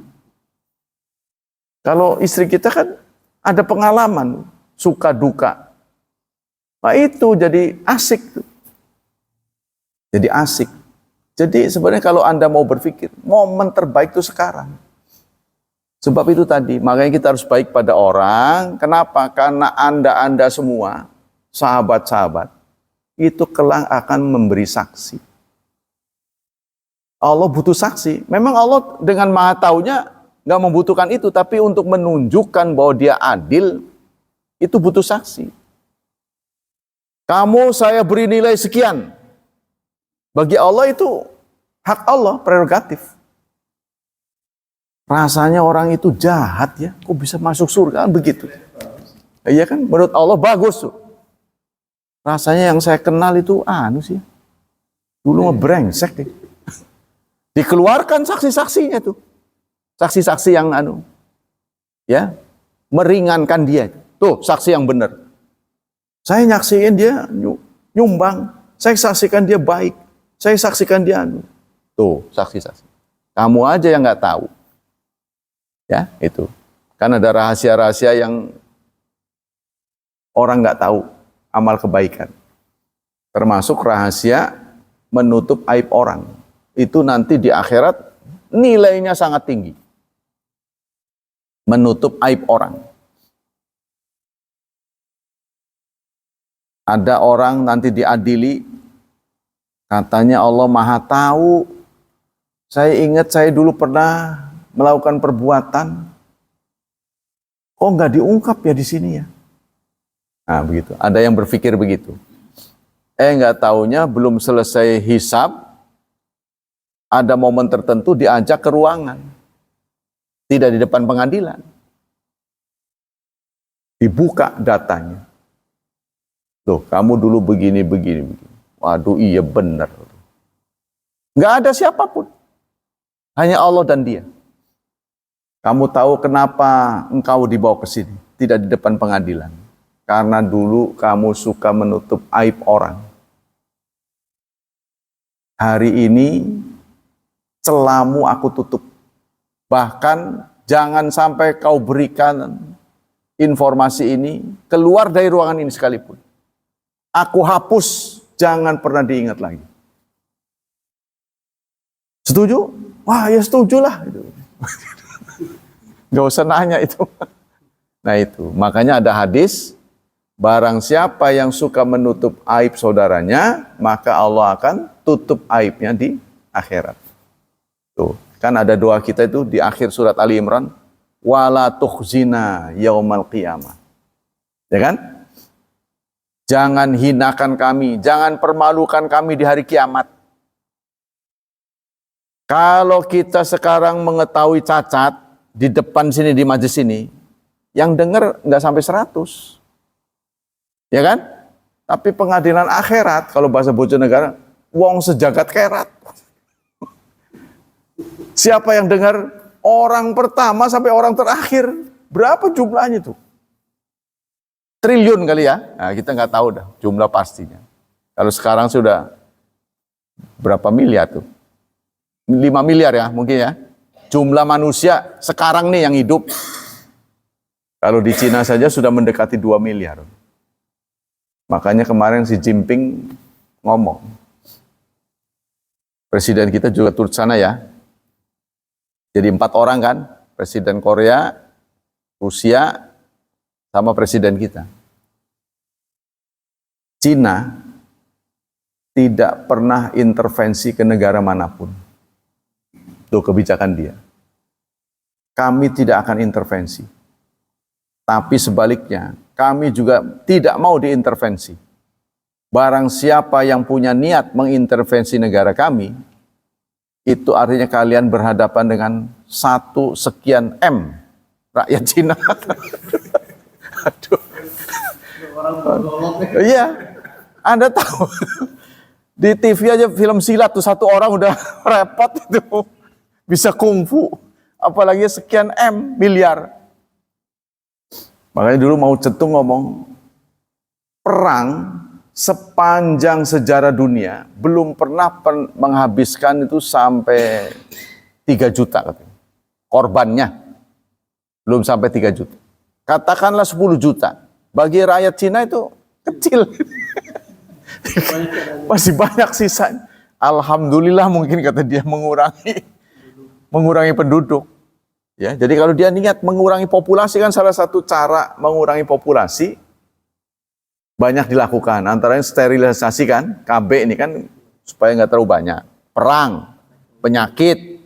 Kalau istri kita kan ada pengalaman, suka duka. Nah itu jadi asik. Jadi asik. Jadi sebenarnya kalau Anda mau berpikir, momen terbaik itu sekarang. Sebab itu tadi, makanya kita harus baik pada orang. Kenapa? Karena Anda semua, sahabat-sahabat, itu kelak akan memberi saksi. Allah butuh saksi. Memang Allah dengan maha taunya nggak membutuhkan itu, tapi untuk menunjukkan bahwa dia adil, itu butuh saksi. Kamu saya beri nilai sekian. Bagi Allah itu hak Allah, prerogatif. Rasanya orang itu jahat ya, kok bisa masuk surga kan begitu. Iya kan, menurut Allah bagus tuh. Rasanya yang saya kenal itu sih. Dulu ngebrengsek deh. Dikeluarkan saksi-saksinya tuh. Saksi-saksi yang ya, meringankan dia. Tuh, saksi yang benar. Saya nyaksikan dia nyumbang, saya saksikan dia baik, saya saksikan dia tuh, saksi-saksi. Kamu aja yang nggak tahu. Ya, itu. Kan ada rahasia-rahasia yang orang nggak tahu, amal kebaikan. Termasuk rahasia menutup aib orang. Itu nanti di akhirat nilainya sangat tinggi. Menutup aib orang. Ada orang nanti diadili, katanya Allah maha tahu. Saya ingat saya dulu pernah melakukan perbuatan. Kok nggak diungkap ya di sini ya? Nah begitu, ada yang berpikir begitu. Nggak taunya belum selesai hisab, ada momen tertentu diajak ke ruangan. Tidak di depan pengadilan. Dibuka datanya. Loh, kamu dulu begini. Waduh, iya benar. Nggak ada siapapun. Hanya Allah dan dia. Kamu tahu kenapa engkau dibawa ke sini? Tidak di depan pengadilan. Karena dulu kamu suka menutup aib orang. Hari ini celamu aku tutup. Bahkan jangan sampai kau berikan informasi ini keluar dari ruangan ini sekalipun. Aku hapus, jangan pernah diingat lagi. Setuju? Wah ya setujulah. Gak usah nanya itu. Nah itu, makanya ada hadis, barang siapa yang suka menutup aib saudaranya, maka Allah akan tutup aibnya di akhirat. Tuh, kan ada doa kita itu di akhir surat Ali Imran, wala tukhzina yaumal qiyamah. Ya kan? Jangan hinakan kami, jangan permalukan kami di hari kiamat. Kalau kita sekarang mengetahui cacat di depan sini, di majelis ini, yang dengar nggak sampai 100. Ya kan? Tapi pengadilan akhirat, kalau bahasa Bojonegara, wong sejagat kerat. Siapa yang dengar? Orang pertama sampai orang terakhir. Berapa jumlahnya tuh? Triliun kali ya? Nah, kita nggak tahu dah jumlah pastinya. Kalau sekarang sudah berapa miliar tuh? 5 miliar ya mungkin ya. Jumlah manusia sekarang nih yang hidup. Kalau di Cina saja sudah mendekati 2 miliar. Makanya kemarin si Jinping ngomong. Presiden kita juga turut sana ya. Jadi 4 orang kan. Presiden Korea, Rusia, sama presiden kita. Cina tidak pernah intervensi ke negara manapun. Itu kebijakan dia. Kami tidak akan intervensi. Tapi sebaliknya, kami juga tidak mau diintervensi. Barang siapa yang punya niat mengintervensi negara kami, itu artinya kalian berhadapan dengan 1 sekian M rakyat Cina. Aduh. Iya, Anda tahu. Di TV aja film silat tuh 1 orang udah repot itu. Bisa kungfu. Apalagi sekian M miliar. Makanya dulu mau Cetung ngomong, perang sepanjang sejarah dunia belum pernah menghabiskan itu sampai 3 juta katanya. Korbannya belum sampai 3 juta. Katakanlah 10 juta. Bagi rakyat Cina itu kecil. Masih banyak sisa. Alhamdulillah mungkin kata dia mengurangi penduduk. Ya, jadi kalau dia niat mengurangi populasi kan salah satu cara mengurangi populasi banyak dilakukan. Antaranya sterilisasi kan, KB ini kan supaya nggak terlalu banyak. Perang, penyakit.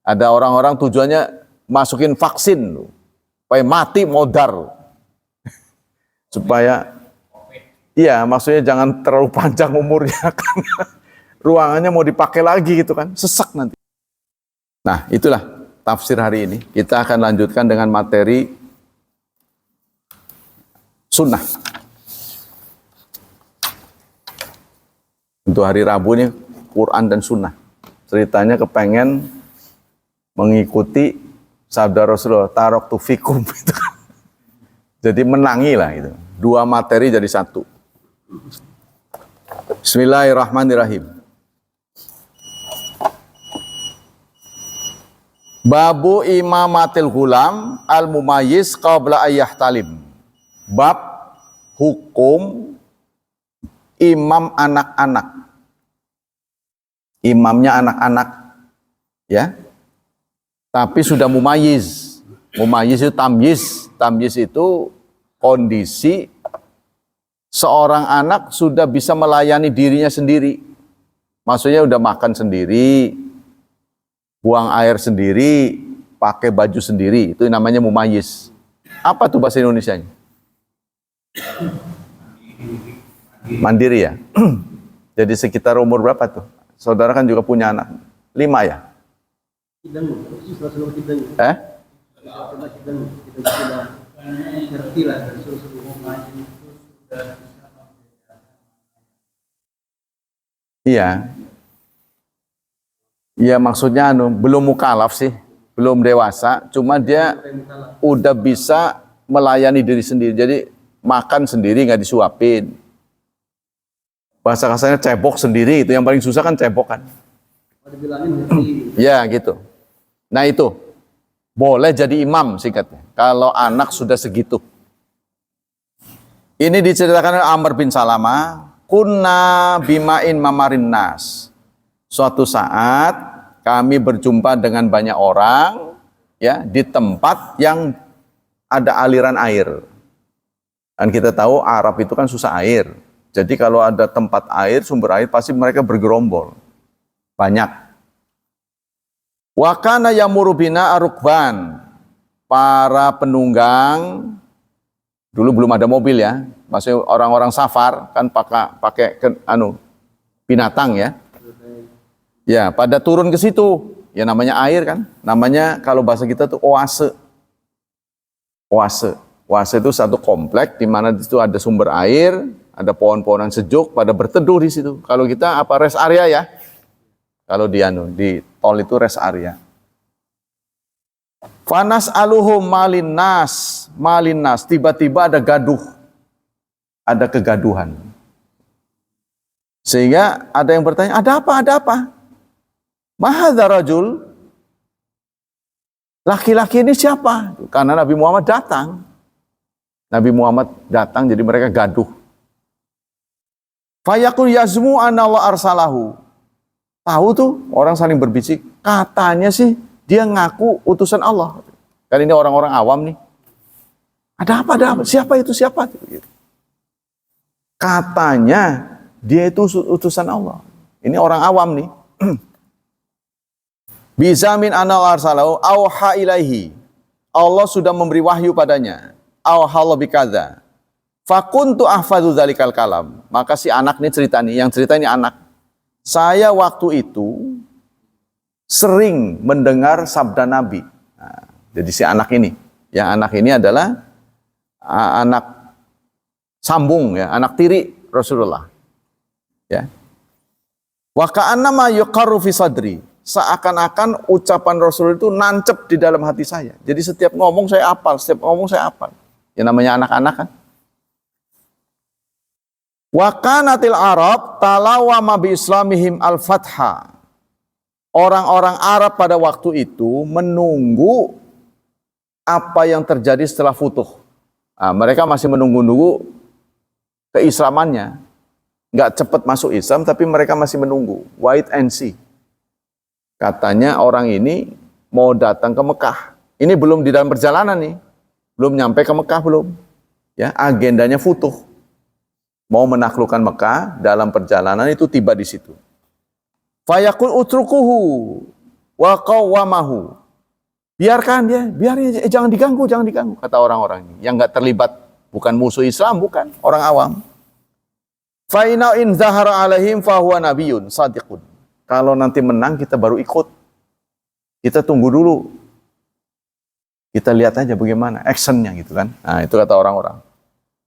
Ada orang-orang tujuannya masukin vaksin loh. Supaya mati modar. Supaya, iya maksudnya jangan terlalu panjang umurnya karena ruangannya mau dipakai lagi gitu kan, sesak nanti. Nah itulah tafsir hari ini. Kita akan lanjutkan dengan materi sunnah. Untuk hari Rabu ini Quran dan sunnah. Ceritanya kepengen mengikuti sabda Rasulullah, taraktu fikum. Jadi menangi lah itu. 2 materi jadi 1. Bismillahirrahmanirrahim. Babu imamatil gulam al-mumayyiz qabla ayyahtalim. Bab hukum imam anak-anak. Imamnya anak-anak. Ya. Tapi sudah mumayyiz. Mumayyiz itu tamyiz. Tamyiz itu kondisi seorang anak sudah bisa melayani dirinya sendiri. Maksudnya udah makan sendiri, buang air sendiri, pakai baju sendiri. Itu namanya mumayyiz. Apa tuh bahasa Indonesianya? Mandiri ya. Jadi sekitar umur berapa tuh? Saudara kan juga punya anak. 5 ya? Iya. Iya maksudnya belum mukallaf sih, belum dewasa, cuma dia udah bisa melayani diri sendiri. Jadi makan sendiri nggak disuapin. Bahasa kasarnya cebok sendiri, itu yang paling susah kan cebok kan. Ya gitu. Nah itu boleh jadi imam singkatnya. Kalau anak sudah segitu. Ini diceritakan oleh Amr bin Salamah. Kunna bimain mamarin nas. Suatu saat kami berjumpa dengan banyak orang ya di tempat yang ada aliran air. Dan kita tahu Arab itu kan susah air. Jadi kalau ada tempat air, sumber air pasti mereka bergerombol. Banyak. Wa kana yamuru bina arukban. Para penunggang Dulu belum ada mobil ya. Maksudnya orang-orang safar kan pakai binatang ya. Ya, pada turun ke situ. Ya namanya air kan. Namanya kalau bahasa kita tuh oase. Oase. Oase itu satu komplek di mana di situ ada sumber air, ada pohon-pohonan sejuk pada berteduh di situ. Kalau kita apa rest area ya? Kalau di tol itu rest area. Fanas aluhum malinas, tiba-tiba ada gaduh, ada kegaduhan. Sehingga ada yang bertanya, ada apa? Mahadza rajul? Laki-laki ini siapa? Karena Nabi Muhammad datang. Jadi mereka gaduh. Fayaqul yazmu anna Allah arsalahu. Tahu tuh orang saling berbisik, katanya sih dia ngaku utusan Allah. Kan ini orang-orang awam nih. Ada apa? Siapa itu? Katanya dia itu utusan Allah. Ini orang awam nih. Bizamin anal arsalahu auha ilaihi. Allah sudah memberi wahyu padanya. Auha bikadza. Fakuntu ahfadzu dzalikal kalam. Maka si anak nih cerita nih, yang cerita ini anak. Saya waktu itu sering mendengar sabda Nabi. Nah, jadi si anak ini, yang anak ini adalah anak sambung ya, anak tiri Rasulullah. Ya. Wa ka'annama yuqarru fi sadri. Seakan-akan ucapan Rasul itu nancep di dalam hati saya. Jadi setiap ngomong saya hafal, Ya namanya anak-anak kan. Wa kanatil Arab talawama bi islamihim al-fatha. Orang-orang Arab pada waktu itu menunggu apa yang terjadi setelah futuh. Nah, mereka masih menunggu-nunggu keislamannya. Nggak cepat masuk Islam, tapi mereka masih menunggu. Wait and see. Katanya orang ini mau datang ke Mekah. Ini belum di dalam perjalanan nih. Belum nyampe ke Mekah belum. Ya, agendanya futuh. Mau menaklukkan Mekah, dalam perjalanan itu tiba di situ. Fayaqul utrukuhu wa qawwamahu. Biarkan dia, jangan diganggu, kata orang-orang ini. Yang enggak terlibat, bukan musuh Islam, bukan, orang awam. Fa inna in zahara alaihim fa huwa nabiyyun shadiqun. Kalau nanti menang kita baru ikut. Kita tunggu dulu. Kita lihat aja bagaimana actionnya gitu kan. Nah, itu kata orang-orang.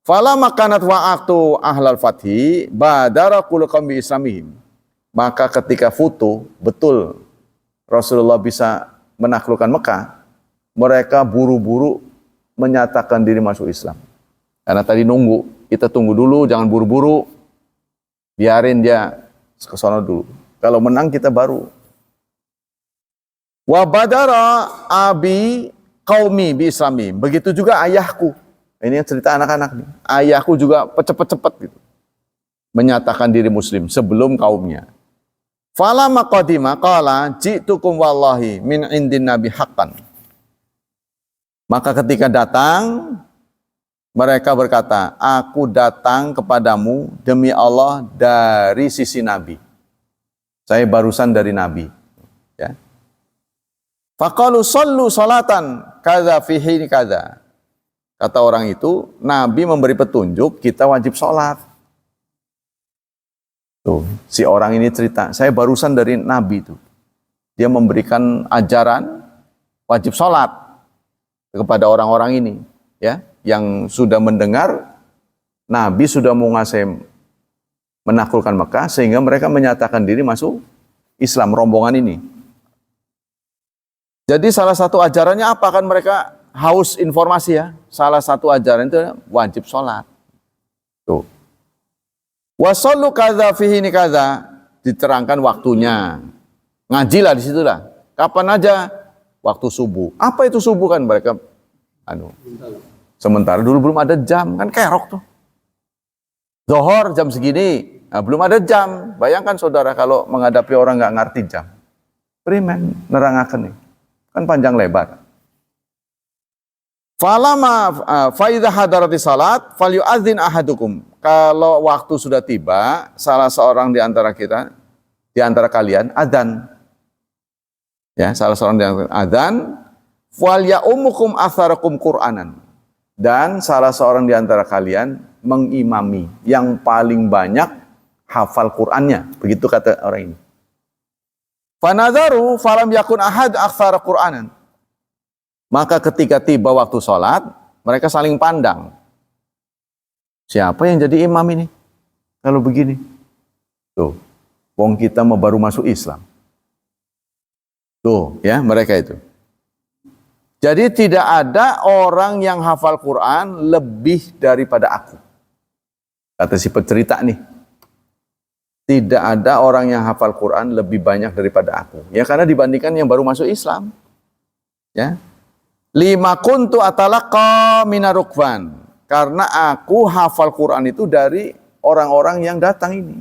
Fala makanat wa'atu ahlal fathi badara qulqam bi islamihim. Maka ketika futuh, betul Rasulullah bisa menaklukkan Mekah, mereka buru-buru menyatakan diri masuk Islam. Karena tadi nunggu, kita tunggu dulu, jangan buru-buru, biarin dia ke sana dulu. Kalau menang kita baru. Wa badara abi qaumi bi islami. Begitu juga ayahku. Ini yang cerita anak-anak nih. Ayahku juga cepet-cepet gitu. Menyatakan diri muslim sebelum kaumnya. Fala maqadima qala ji'tukum wallahi min indin nabi haqqan. Maka ketika datang mereka berkata, aku datang kepadamu demi Allah dari sisi nabi. Saya barusan dari nabi, ya. Faqalu sallu salatan kadza fi hini kadza. Kata orang itu, nabi memberi petunjuk kita wajib sholat. Tuh, si orang ini cerita, saya barusan dari Nabi itu. Dia memberikan ajaran wajib sholat kepada orang-orang ini, ya, yang sudah mendengar Nabi sudah menguasai menaklukkan Mekah sehingga mereka menyatakan diri masuk Islam, rombongan ini. Jadi salah satu ajarannya apa, kan mereka haus informasi ya. Salah satu ajaran itu wajib sholat. Tuh. Wasallu kadza fihi ni kadza, diterangkan waktunya. Ngajilah di situlah. Kapan aja? Waktu subuh. Apa itu subuh kan mereka sementara dulu belum ada jam, kan kerok tuh. Zuhur jam segini, nah, belum ada jam. Bayangkan saudara kalau menghadapi orang nggak ngerti jam. Primen nerangaken nih. Kan panjang lebar. Falama faidha hadarati salat falyu'adzin ahadukum. Kalau waktu sudah tiba, salah seorang di antara kita, di antara kalian adzan. Ya, salah seorang di antara adzan, wal ya'umukum atharakum Qur'anan. dan salah seorang di antara kalian mengimami yang paling banyak hafal Qur'annya. Begitu kata orang ini. Fanadharu falam yakun ahad aktsara Qur'anan. Maka ketika tiba waktu sholat, mereka saling pandang. Siapa yang jadi imam ini? Kalau begini. Tuh, wong kita mau baru masuk Islam. Tuh, ya mereka itu. Jadi tidak ada orang yang hafal Quran lebih daripada aku. Kata si pencerita nih. Tidak ada orang yang hafal Quran lebih banyak daripada aku. Ya karena dibandingkan yang baru masuk Islam. Ya. Lima kuntu atalaqa minarukban. Karena aku hafal Quran itu dari orang-orang yang datang ini.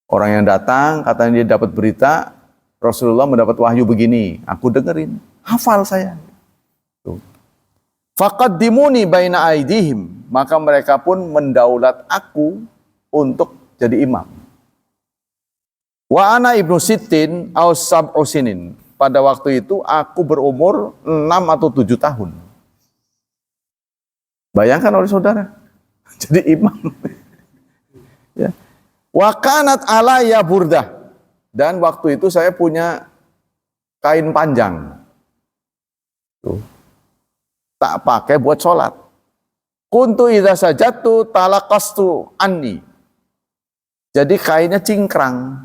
Orang yang datang katanya dia dapat berita Rasulullah mendapat wahyu begini. Aku dengerin. Hafal saya. Faqaddimuni baina aidihim, maka mereka pun mendaulat aku untuk jadi imam. Wa ana ibnu sittin aw sab'u sinin. Pada waktu itu aku berumur 6 atau 7 tahun. Bayangkan oleh saudara, jadi imam. Ya. Wa kanat alayya burdah. Dan waktu itu saya punya kain panjang. Tuh. Tak pakai buat sholat. Kuntu idza sajadtu talaqastu anni. Jadi kainnya cingkrang.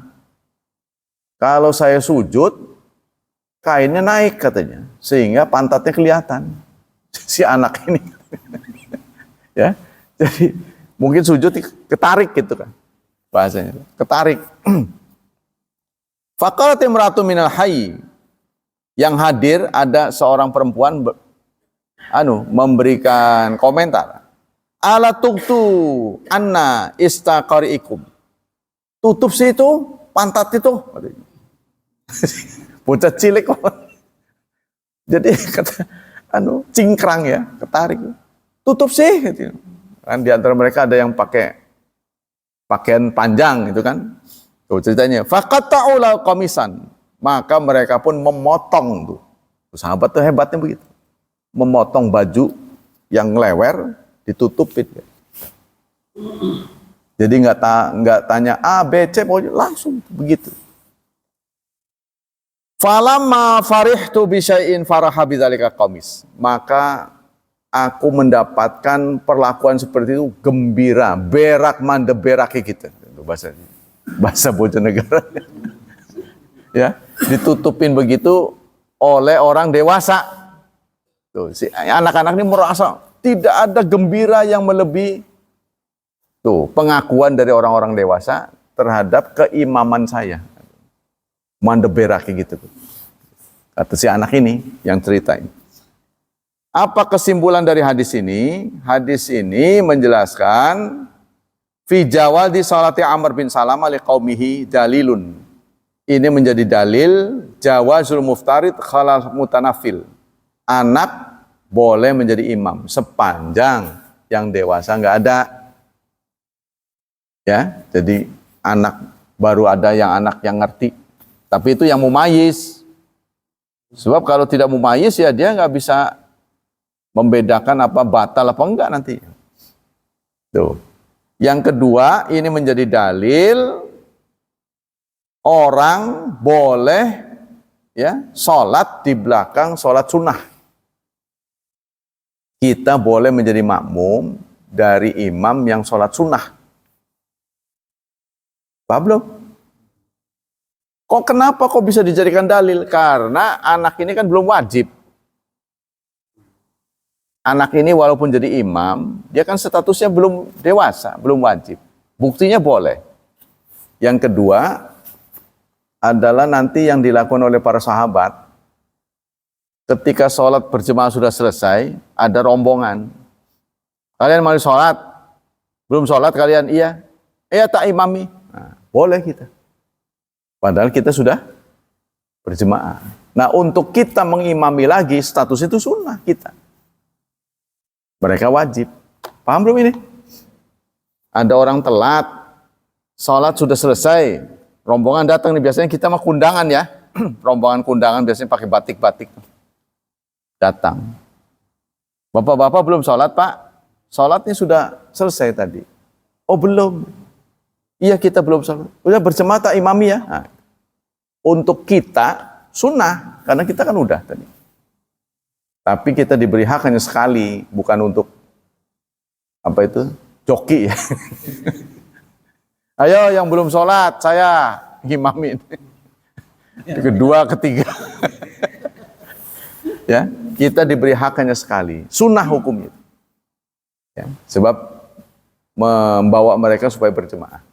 Kalau saya sujud, kainnya naik katanya. Sehingga pantatnya kelihatan. Si anak ini. Ya. Jadi mungkin sujud ketarik gitu kan. Bahasanya. Ketarik. Faqalat imratu minal hayy. Yang hadir ada seorang perempuan memberikan komentar. Ala tuktu anna istaqariikum. Tutup sih itu pantat itu. Bocah cilik kok. Jadi kata cingkrang ya, ketarik. Tutup sih gitu. Kan di antara mereka ada yang pakai pakaian panjang itu kan. Tuh ceritanya. Faqata'u lahu qamisan. Maka mereka pun memotong tuh. Sahabat tuh hebatnya begitu. Memotong baju yang lewer ditutupin. Jadi nggak tanya A, B, C, langsung begitu. Falamma farihtu bi syai'in faraha bidzalika qamis. Maka aku mendapatkan perlakuan seperti itu gembira, berak mandeberak gitu. Itu bahasa Bojonegara. Ya, ditutupin begitu oleh orang dewasa. Tuh, si anak-anak ini merasa tidak ada gembira yang melebihi pengakuan dari orang-orang dewasa terhadap keimaman saya. Mandeberak gitu. Kata si anak ini yang ceritain. Apa kesimpulan dari hadis ini? Hadis ini menjelaskan fi jawadi salati Amr bin Salamah liqaumihi dalilun. Ini menjadi dalil jawazul muftarid khalal mutanafil. Anak boleh menjadi imam sepanjang yang dewasa nggak ada. Ya, jadi anak baru ada yang anak yang ngerti. Tapi itu yang mumayyiz. Sebab kalau tidak mumayyiz ya dia nggak bisa membedakan apa batal apa enggak nanti. Tuh. Yang kedua, ini menjadi dalil orang boleh ya sholat di belakang sholat sunnah. Kita boleh menjadi makmum dari imam yang sholat sunnah. Paham belum? Kenapa bisa dijadikan dalil? Karena anak ini kan belum wajib. Anak ini walaupun jadi imam, dia kan statusnya belum dewasa, belum wajib. Buktinya boleh. Yang kedua adalah nanti yang dilakukan oleh para sahabat. Ketika sholat berjemaah sudah selesai, ada rombongan. Kalian mari sholat? Belum sholat kalian? Iya. Iya tak imami. Nah, boleh kita. Padahal kita sudah berjemaah. Nah untuk kita mengimami lagi, status itu sunnah kita. Mereka wajib. Paham belum ini? Ada orang telat, sholat sudah selesai, rombongan datang nih, biasanya kita mah kundangan ya. Rombongan kundangan biasanya pakai batik-batik. Datang. Bapak-bapak belum sholat, Pak? Sholatnya sudah selesai tadi. Oh belum. Iya kita belum sholat. Udah berjemaah tak imami ya? Nah, untuk kita sunnah, karena kita kan udah tadi. Tapi kita diberi hak hanya sekali, bukan untuk apa itu? Joki ya. Ayo yang belum sholat, saya imamin. Kedua, ketiga. Ya, kita diberi hak hanya sekali. Sunnah hukumnya. Ya, sebab membawa mereka supaya berjemaah.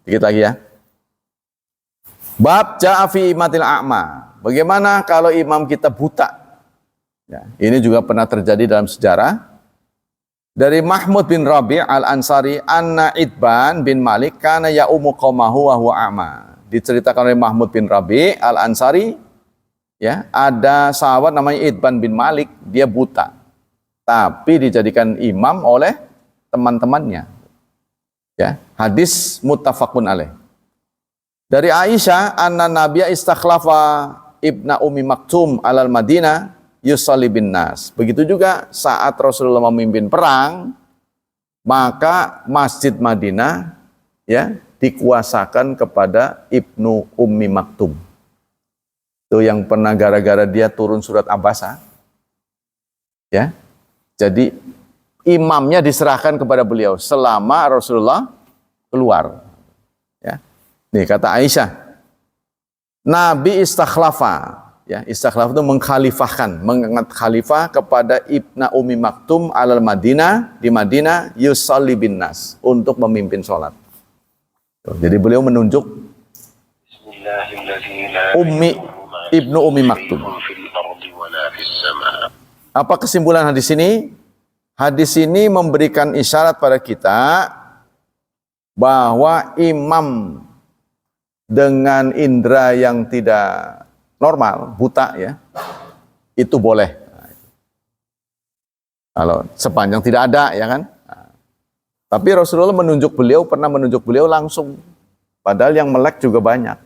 Dikit lagi ya. Bab ja'afi imatil a'ma. Bagaimana kalau imam kita buta? Ya, ini juga pernah terjadi dalam sejarah. Dari Mahmud bin Rabi' al-Ansari, anna Idban bin Malik kana ya'umu qaumahu wa huwa a'ma. Diceritakan oleh Mahmud bin Rabi' al-Ansari, ya, ada sahabat namanya Idban bin Malik, dia buta. Tapi dijadikan imam oleh teman-temannya. Ya, hadis muttafaqun alaih. Dari Aisyah, anna Nabiya istakhlafa ibna Ummi Maktum alal Madinah yusalli bin nas. Begitu juga saat Rasulullah memimpin perang, maka Masjid Madinah ya dikuasakan kepada Ibnu Ummi Maktum. Itu yang pernah gara-gara dia turun surat Abasa. Ya. Jadi imamnya diserahkan kepada beliau selama Rasulullah keluar. Ya. Nih kata Aisyah, Nabi istakhlafa, ya, istakhlaf itu mengkhalifahkan, mengangkat khalifah kepada Ibnu Ummi Maktum alal Madinah, di Madinah, yusalli bin nas, untuk memimpin sholat. Jadi beliau menunjuk Ibnu Ummi Maktum. Apa kesimpulan hadis ini? Hadis ini memberikan isyarat pada kita bahwa imam dengan indera yang tidak normal, buta ya, itu boleh. Kalau sepanjang tidak ada, ya kan? Tapi Rasulullah pernah menunjuk beliau langsung. Padahal yang melek juga banyak.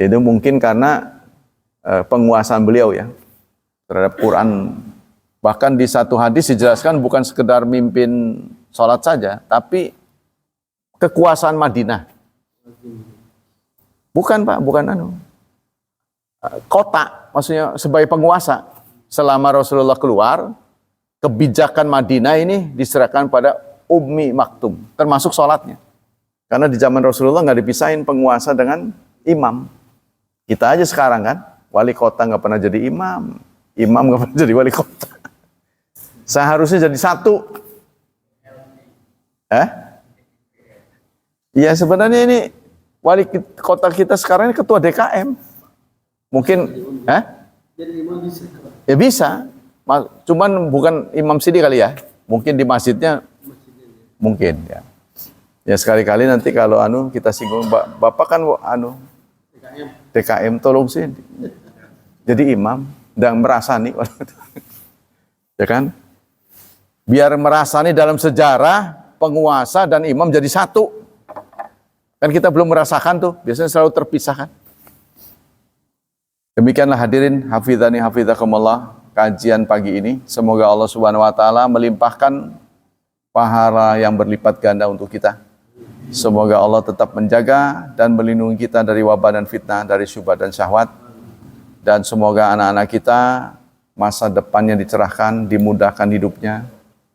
Itu mungkin karena penguasaan beliau ya terhadap Quran. Bahkan di satu hadis dijelaskan bukan sekedar mimpin sholat saja, tapi kekuasaan Madinah. Bukan Pak, bukan kota, maksudnya sebagai penguasa. Selama Rasulullah keluar, kebijakan Madinah ini diserahkan pada Ummi Maktum, termasuk sholatnya. Karena di zaman Rasulullah nggak dipisahin penguasa dengan imam. Kita aja sekarang kan, wali kota nggak pernah jadi imam, imam nggak pernah jadi wali kota. Seharusnya jadi satu. Ya sebenarnya ini wali kota kita sekarang ini ketua DKM. Mungkin, jadi imam bisa. Ya bisa, cuman bukan imam sidi kali ya. Mungkin di masjidnya, mungkin ya. Ya sekali-kali nanti kalau kita singgung, Bapak kan DKM tolong sih. Jadi imam dan merasani, ya kan? Biar merasani dalam sejarah penguasa dan imam jadi satu. Kan kita belum merasakan tuh, biasanya selalu terpisahkan. Demikianlah hadirin hafizani hafizakumullah kajian pagi ini. Semoga Allah Subhanahu wa taala melimpahkan pahala yang berlipat ganda untuk kita. Semoga Allah tetap menjaga dan melindungi kita dari wabah dan fitnah, dari syubhat dan syahwat. Dan semoga anak-anak kita masa depannya dicerahkan, dimudahkan hidupnya,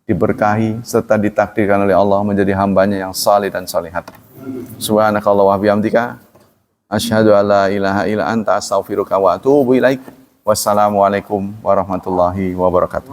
diberkahi serta ditakdirkan oleh Allah menjadi hambanya yang saleh dan salihat. Subhanakallah wa bihamdika asyhadu alla ilaha illa anta astaghfiruka wa atubu ilaik. Wassalamualaikum warahmatullahi wabarakatuh.